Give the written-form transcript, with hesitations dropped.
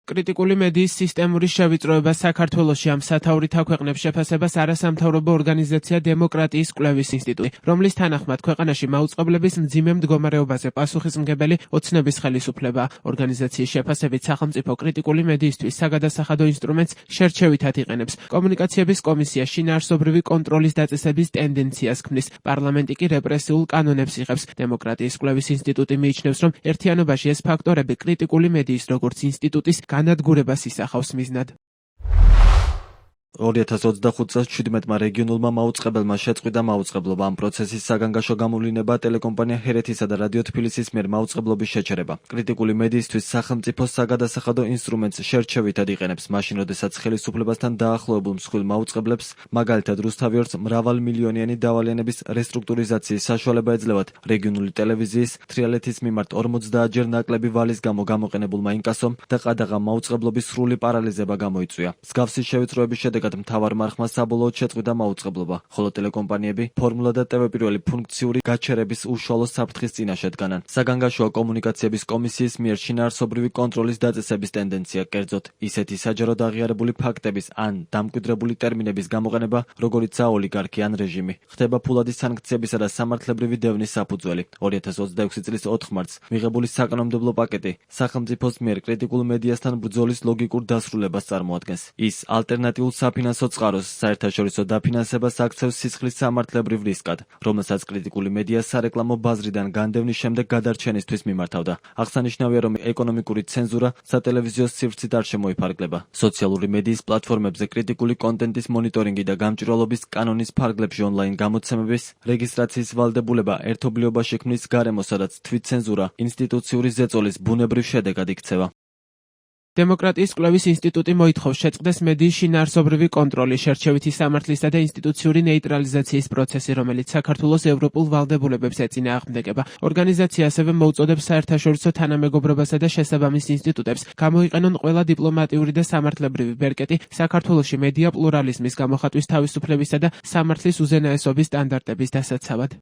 კრიტიკული მედიის სისტემური შევიწროება საქართველოში ამ სათაურით აქვეყნებს შეფასებას არასამთავრობო ორგანიზაცია დემოკრატიის კვლევის ინსტიტუტი, რომლის თანახმად ქვეყანაში მაუწყებლების მძიმე მდგომარეობაზე პასუხისმგებელი ოცნების ხელისუფლება. ორგანიზაციის შეფასებით სახელმწიფო კრიტიკული მედიისთვის საგადასახადო ინსტრუმენტს შერჩევითად იყენებს. კომუნიკაციების კომისია შინაარსობრივი კონტროლის დაწესების ტენდენციას ქმნის, პარლამენტი კი რეპრესიულ კანონებს იღებს. დემოკრატიის კვლევის ინსტიტუტი მიიჩნევს, რომ ერთიანობაში ეს ფაქტორები კრიტიკული მედიის როგორც ინსტიტუტის განადგურებას ისახავს მიზნად. 2025 წელს 17-მა რეგიონულმა მაუწყებელმა შეწყვიტა მაუწყებლობა. ამ პროცესის საგანგაშო გამოვლინება ტელეკომპანია ჰერეთისა და რადიო თბილისის მიერ მაუწყებლობის შეჩერება. კრიტიკული მედიისთვის სახელმწიფო საგადასახადო ინსტრუმენტს შერჩევითად იყენებს, მაშინ როდესაც ხელისუფლებასთან დაახლოებულ მსხვილ მაუწყებლებს, მაგალითად რუსთავიორს მრავალმილიონიანი დავალიანების რესტრუქტურიზაციის საშუალება ეძლევათ. რეგიონული ტელევიზიის თრიალეთის მიმართ 50-ჯერ ნაკლები ვალის გამო გამოყენებულმა ინკასომ და ყადაღამ მაუწყებლობის სრული პარალიზება გამოიწვია. მსგავსი შევიწროების შედეგად მთავარ მარხმას საბოლოოდ შეწყვიტა მაუწყებლობა, ხოლო ტელეკომპანიები ფორმულა და ტv პირველი ფუნქციური გაჩერების უშუალო საფრთხის წინაშე დგანან. საგანგაშოა კომუნიკაციების კომისიის მიერ შინაარსობრივი კონტროლის დაწესების ტენდენცია, კერძოდ ისეთი საჯაროდ აღიარებული ფაქტების ან დამკვიდრებული ტერმინების გამოყენება, როგორიცაა ოლიგარქი ან რეჟიმი, ხდება ფულადი სანქციებისა და სამართლებრივი დევნის საფუძველი. 2026 წლის 4 მარტს მიღებული საკანონმდებლო პაკეტი სახელმწიფოს მიერ კრიტიკულ მედიასთან ბრძოლის ლოგიკურ დასრულებას წარმოადგენს. ის ალტერნატიულ საფინანსო წყაროს საერთაშორისო დაფინანსებას აქცევს სისხლის სამართლებრივ რისკად, რომელსაც კრიტიკული მედია სარეკლამო ბაზრიდან განდევნის შემდეგ გადარჩენისთვის მიმართავდა. აღსანიშნავია, რომ ეკონომიკური ცენზურა სატელევიზიო სივრცით არ შემოიფარგლება. სოციალური მედიის პლატფორმებზე კრიტიკული კონტენტის მონიტორინგი და გამჭვირვალობის კანონის ფარგლებში ონლაინ გამოცემების რეგისტრაციის ვალდებულება ერთობლიობაში ქმნის გარემოს, სადაც თვითცენზურა ინსტიტუციური ზეწოლის ბუნებრივ შედეგად იქცევა. დემოკრატიის კვლევის ინსტიტუტი მოითხოვს შეწყდეს მედიის შინაარსობრივი კონტროლი, შერჩევითი სამართლისა და ინსტიტუციური ნეიტრალიზაციის პროცესი, რომელიც საქართველოს ევროპულ ვალდებულებებს ეწინააღმდეგება. ორგანიზაცია ასევე მოუწოდებს საერთაშორისო თანამეგობრობასა და შესაბამის ინსტიტუტებს გამოიყენონ ყველა დიპლომატიური და სამართლებრივი ბერკეტი საქართველოში მედია პლურალიზმის, გამოხატვის თავისუფლებისა და სამართლის უზენაესობის სტანდარტების დასაცავად.